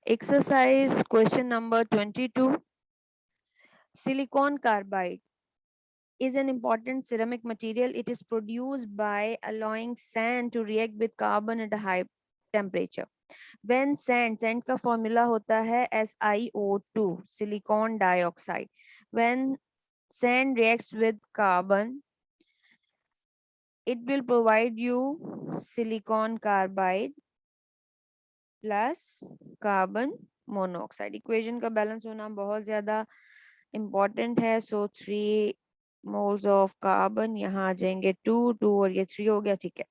Exercise question number 22. Silicon carbide is an important ceramic material. It is produced by allowing sand to react with carbon at a high temperature. When sand का formula होता है SiO2, silicon dioxide. When sand reacts with carbon, it will provide you silicon carbide plus carbon monoxide. Equation का balance होना बहुत ज्यादा important है. सो 3 moles of carbon यहाँ आ जाएंगे 2 और ये 3 हो गया. ठीक है.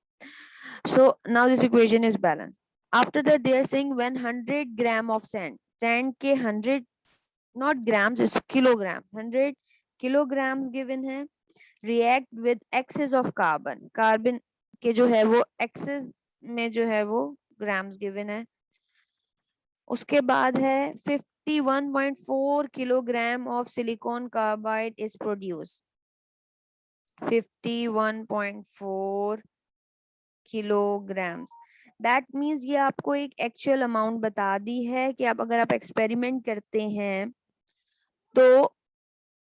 So now this equation is balance. After that they are saying when 100 gram of sand के 100 not grams is kilogram 100 kilograms given है. React with excess of carbon के जो है वो एक्सेस में जो है वो ग्राम्स गिवन है. उसके बाद है 51.4 kilogram of silicon carbide is produce. 51.4 kilograms. That means ये आपको एक एक्चुअल अमाउंट बता दी है कि आप अगर आप एक्सपेरिमेंट करते हैं तो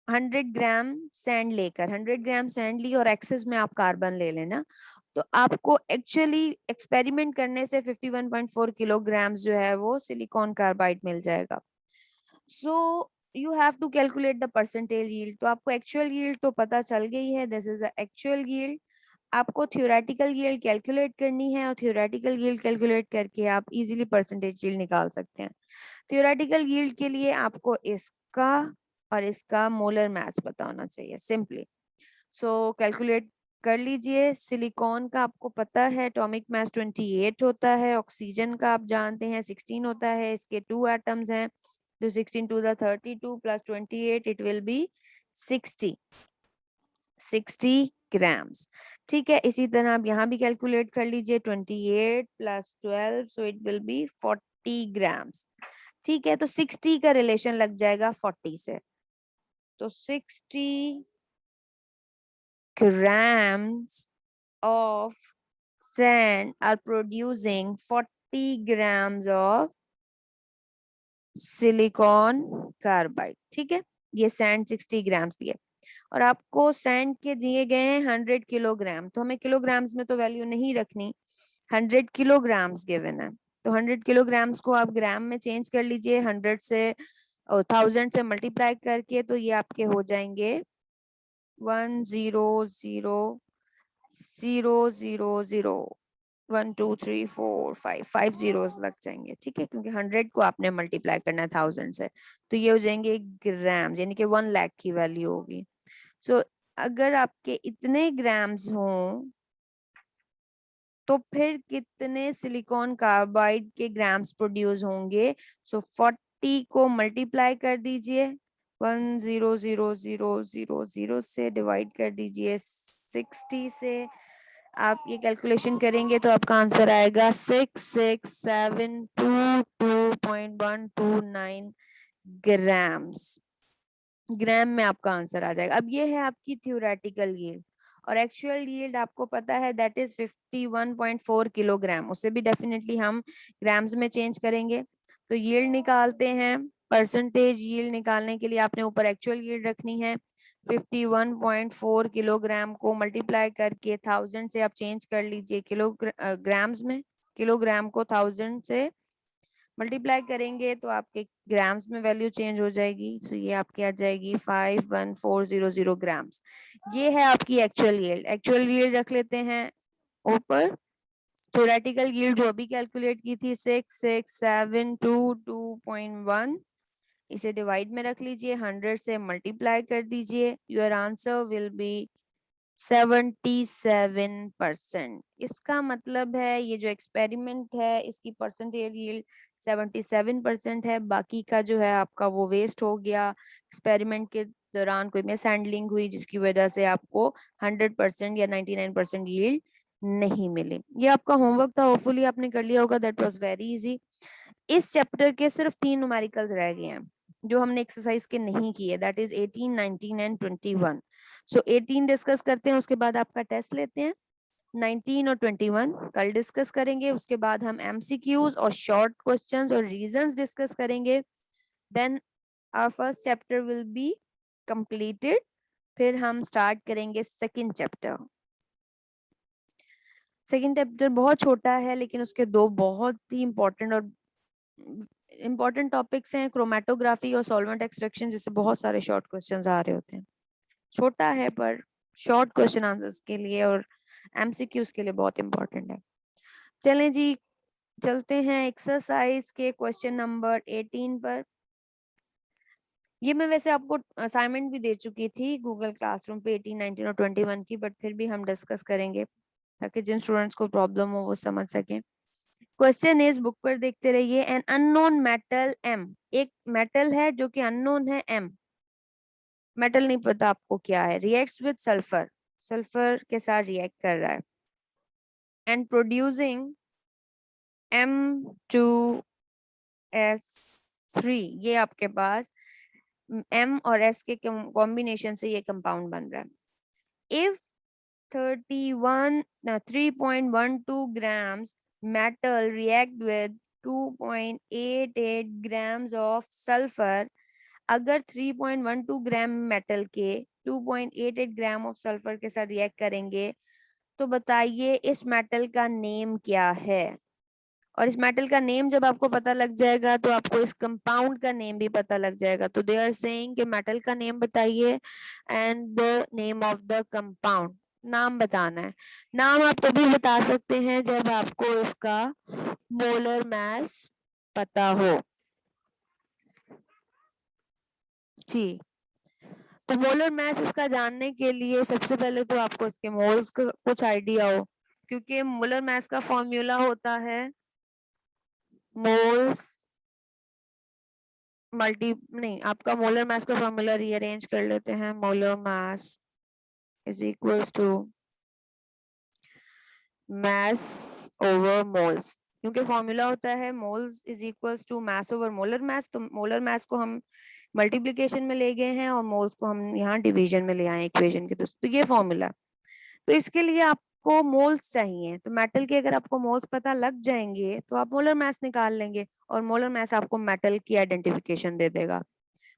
100 ग्राम सैंड लेकर 100 ग्राम सैंड ली और एक्सेस में आप कार्बन ले लेना, तो आपको एक्चुअली एक्सपेरिमेंट करने से 51.4 किलोग्राम जो है वो सिलिकॉन कार्बाइड मिल जाएगा. So you have to calculate the percentage yield. तो आपको एक्चुअल यील्ड तो पता चल गई है. This is actual yield. आपको थ्योरेटिकल यील्ड कैलकुलेट करनी है और थ्योरेटिकल यील्ड कैलकुलेट करके आप इजीली परसेंटेज यील्ड निकाल सकते हैं. थ्योरेटिकल यील्ड के लिए आपको इसका और इसका मोलर मास पता होना चाहिए सिंपली. सो कैलकुलेट कर लीजिए. सिलिकॉन का आपको पता है एटॉमिक मास 28 होता है. ऑक्सीजन का आप जानते हैं 16 होता है. इसके 2 एटम्स हैं तो 16 2 32 plus 28 it will be 60 grams. ठीक है. इसी तरह आप यहाँ भी कैलकुलेट कर लीजिए 28 plus 12 so it will be 40 grams. ठीक है. तो 60 का रिलेशन लग जाएगा 40 से. तो 60 grams of sand are producing 40 grams of silicon carbide. ठीक है. ये सैंड 60 ग्राम्स दिए और आपको सैंड के दिए गए हैं 100 किलोग्राम. तो हमें किलोग्राम्स में तो वैल्यू नहीं रखनी. 100 किलोग्राम्स गिवन है तो 100 किलोग्राम्स को आप ग्राम में चेंज कर लीजिए 100 से 1000 से मल्टीप्लाई करके. तो ये आपके हो जाएंगे 10000012345 जीरोस लग जाएंगे. ठीक है. क्योंकि 100 को आपने मल्टीप्लाई करना है 1000 से तो ये हो जाएंगे ग्राम यानी कि 1 लाख की वैल्यू होगी. सो अगर आपके इतने ग्राम्स हों तो फिर कितने सिलिकॉन कार्बाइड के ग्राम्स प्रोड्यूस होंगे. सो 40 को मल्टीप्लाई कर दीजिए 100,000 से डिवाइड कर दीजिए 60 से. आप ये कैलकुलेशन करेंगे तो आपका आंसर आएगा 66,722.129 ग्राम्स. ग्राम में आपका आंसर आ जाएगा. अब ये है आपकी थ्योरेटिकल यील्ड और एक्चुअल यील्ड आपको पता है दैट इज 51.4 किलोग्राम. उसे भी डेफिनेटली हम ग्राम्स में चेंज करेंगे. तो यील्ड निकालते हैं. परसेंटेज यील्ड निकालने के लिए आपने ऊपर एक्चुअल यील्ड रखनी है. 51.4 किलोग्राम को मल्टीप्लाई करके 1000 से आप चेंज कर लीजिए किलोग्राम्स में. किलोग्राम को 1000 से मल्टीप्लाई करेंगे तो आपके ग्राम्स में वैल्यू चेंज हो जाएगी. तो ये आपकी आ जाएगी 51400 ग्राम्स. ये है आपकी एक्चुअल यील्ड. एक्चुअल यील्ड रख लेते हैं ऊपर. थ्योरेटिकल यील्ड जो अभी कैलकुलेट की थी 66722.1 इसे डिवाइड में रख लीजिए 100 से मल्टीप्लाई कर दीजिए. Your answer will be 77%. इसका मतलब है ये जो एक्सपेरिमेंट है इसकी परसेंटेज यील्ड 77% है. बाकी का जो है आपका वो वेस्ट हो गया. एक्सपेरिमेंट के दौरान कोई मिस हैंडलिंग हुई जिसकी वजह से आपको 100% या 99% यील्ड नहीं मिली. ये आपका होमवर्क था. होपफुली आपने कर लिया होगा. That was very easy. इस चैप्टर के सिर्फ 3 न्यूमेरिकल्स रह गए हैं जो हमने एक्सरसाइज के नहीं किए. That is 18, 19 and 21. So 18 discuss करते हैं उसके बाद आपका टेस्ट लेते हैं. 19 और 21 कल डिस्कस करेंगे। उसके बाद हम एमसीक्यूज और शॉर्ट क्वेश्चंस और रीजंस डिस्कस करेंगे। Then our first chapter will be completed. फिर हम स्टार्ट करेंगे सेकंड चैप्टर। सेकंड चैप्टर बहुत छोटा है, लेकिन उसके दो बहुत ही इम्पोर्टेंट टॉपिक्स हैं, क्रोमेटोग्राफी और सॉल्वेंट एक्सट्रैक्शन, जिससे बहुत सारे शॉर्ट क्वेश्चंस आ रहे होते हैं। छोटा है पर शॉर्ट क्वेश्चन आंसर्स के लिए और एमसीक्यूज के लिए बहुत इंपॉर्टेंट है। चलें जी, चलते हैं एक्सरसाइज के क्वेश्चन नंबर 18 पर। ये मैं वैसे आपको असाइनमेंट भी दे चुकी थी गूगल क्लासरूम पे 18, 19 और 21 की, बट फिर भी हम डिस्कस करेंगे ताकि जिन स्टूडेंट्स को प्रॉब्लम हो वो समझ सकें। क्वेश्चन इज, बुक पर देखते रहिए, एन अननोन मेटल एम, एक मेटल है जो कि अननोन है एम, मेटल नहीं पता आपको क्या है, रिएक्ट्स विद सल्फर, सल्फर के साथ रिएक्ट कर रहा है, एंड प्रोड्यूसिंग M2S3, ये आपके पास M और S के कॉम्बिनेशन से ये कंपाउंड बन रहा है। If 3.12 grams metal react with 2.88 grams of sulfur, अगर 3.12 ग्राम मेटल के 2.88 ग्राम ऑफ सल्फर के साथ रिएक्ट करेंगे तो बताइए इस मेटल का नेम क्या है। और इस मेटल का नेम जब आपको पता लग जाएगा तो आपको इस कंपाउंड का नेम भी पता लग जाएगा। तो दे आर सेइंग कि मेटल का नेम बताइए and the name of the compound, नाम बताना है। नाम आप तभी बता सकते हैं जब आपको इसका मोलर मास पता हो। जी, तो मोलर मास इसका जानने के लिए सबसे पहले तो आपको इसके मोल्स का कुछ आइडिया हो, क्योंकि मोलर मास का फॉर्मूला होता है मोल्स मल्टी, नहीं, आपका मोलर मास का फॉर्मूला रीअरेंज कर लेते हैं। Molar mass is equals to mass over moles, क्योंकि फॉर्मूला होता है moles is equals to mass over molar mass. तो मोलर मास को हम मल्टीप्लिकेशन में ले गए हैं और मोल्स को हम यहाँ डिवीजन में ले आए इक्वेशन के। तो ये फॉर्मूला, तो इसके लिए आपको मोल्स चाहिए। तो मेटल के अगर आपको मोल्स पता लग जाएंगे तो आप मोलर मास निकाल लेंगे और मोलर मास आपको मेटल की आइडेंटिफिकेशन दे देगा।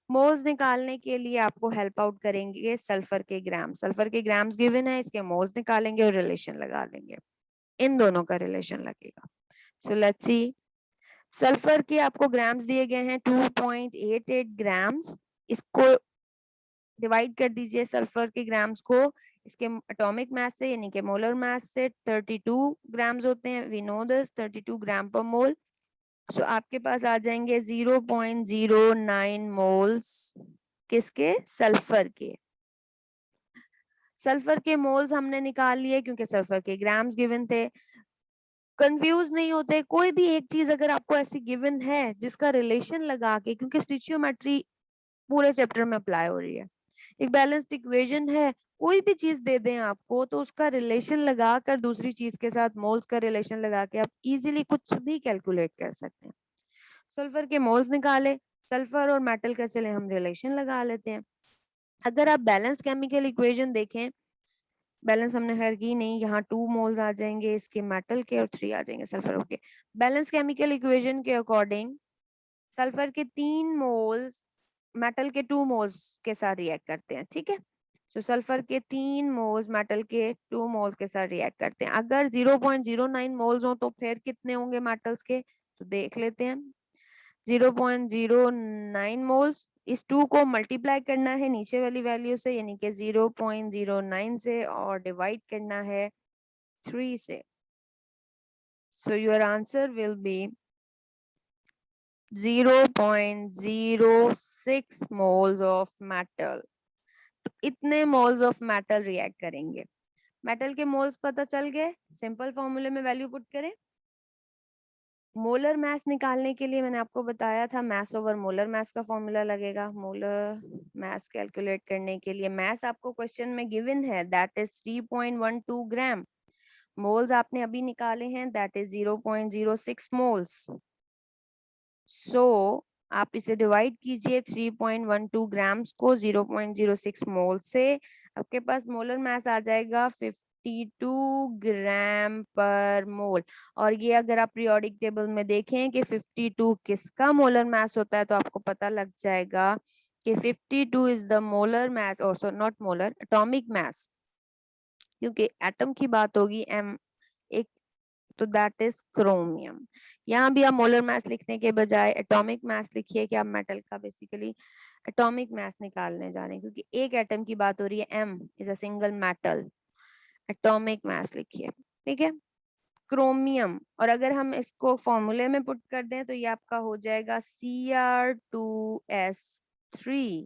मोल्स निकालने के लिए आपको हेल्प आउट करेंगे सल्फर के ग्राम, सल्फर के ग्राम्स गिवन है, इसके मोल्स निकालेंगे और रिलेशन लगा लेंगे, इन दोनों का रिलेशन लगेगा। सो लेट्स सी, सल्फर के आपको ग्राम्स दिए गए हैं 2.88 ग्राम्स, इसको डिवाइड कर दीजिए सल्फर के ग्राम्स को इसके एटॉमिक मास से, यानी कि मोलर मास से। 32 ग्राम्स होते हैं, वी नो दिस, 32 ग्राम पर मोल। सो आपके पास आ जाएंगे 0.09 मोल्स किसके, सल्फर के। सल्फर के मोल्स हमने निकाल लिए क्योंकि सल्फर के ग्राम्स गिवन थे। कंफ्यूज नहीं होते, कोई भी एक चीज अगर आपको ऐसी गिवन है जिसका रिलेशन लगा के, क्योंकि स्टिचियोमेट्री पूरे चैप्टर में अप्लाई हो रही है, एक बैलेंस्ड इक्वेशन है, कोई भी चीज दे दें आपको तो उसका रिलेशन लगा कर दूसरी चीज के साथ मोल्स का रिलेशन लगा के आप इजीली कुछ भी कैलकुलेट कर सकते हैं। सल्फर के मोल्स निकाले, सल्फर और मेटल का चले हम रिलेशन लगा लेते हैं। अगर आप बैलेंस्ड केमिकल इक्वेशन देखें, बैलेंस हमने खैर की नहीं, यहाँ 2 मोल्स आ जाएंगे इसके मेटल के और 3 आ जाएंगे सल्फर के। बैलेंस केमिकल इक्वेशन के अकॉर्डिंग सल्फर के 3 मोल्स मेटल के 2 मोल्स के साथ रिएक्ट करते हैं, ठीक है। तो सल्फर के 3 मोल्स मेटल के 2 मोल्स के साथ रिएक्ट करते हैं। अगर 0.09 मोल्स हो तो फिर कितने होंगे मेटल्स के, तो देख लेते हैं। 0.09 मोल्स, इस 2 को मल्टीप्लाई करना है नीचे वाली वैल्यू से, यानी कि 0.09 से, और डिवाइड करना है 3 से। So your answer will be 0.06 moles of metal. इतने मोल्स ऑफ मेटल रिएक्ट करेंगे। मेटल के मोल्स पता चल गए, सिंपल फॉर्मूले में वैल्यू पुट करें। मोलर मास निकालने के लिए मैंने आपको बताया था मास ओवर मोलर मास का फॉर्मूला लगेगा। मोलर मास कैलकुलेट करने के लिए मास आपको क्वेश्चन में गिवन है, दैट इज 3.12 ग्राम। मोल्स आपने अभी निकाले हैं, दैट इज 0.06 मोल्स। सो आप इसे डिवाइड कीजिए 3.12 ग्राम्स को 0.06 मोल से, आपके पास मोलर मास आ जाएगा 52 ग्राम पर मोल। और ये अगर आप पीरियोडिक टेबल में देखें कि 52 किसका मोलर मास होता है तो आपको पता लग जाएगा कि 52 इज द मोलर मास, और so not molar, atomic mass, क्योंकि एटम की बात होगी एम एक, तो दैट इज क्रोमियम। यहाँ भी आप मोलर मास लिखने के बजाय एटॉमिक मास लिखिए कि आप मेटल का बेसिकली एटॉमिक मास निकालने जा रहे हैं, क्योंकि एक एटम की बात हो रही है, M is a single metal. Atomic mass लिखिए, ठीक है। क्रोमियम, और अगर हम इसको फॉर्मूले में पुट कर दें तो ये आपका हो जाएगा Cr2s3।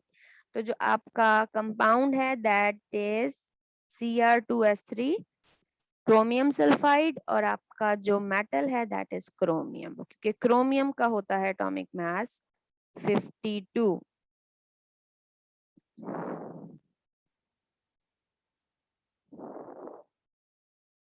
तो जो आपका कंपाउंड है that is Cr2s3 chromium sulphide, और आपका जो मेटल है दैट इज क्रोमियम, क्योंकि क्रोमियम का होता है एटॉमिक मास 52।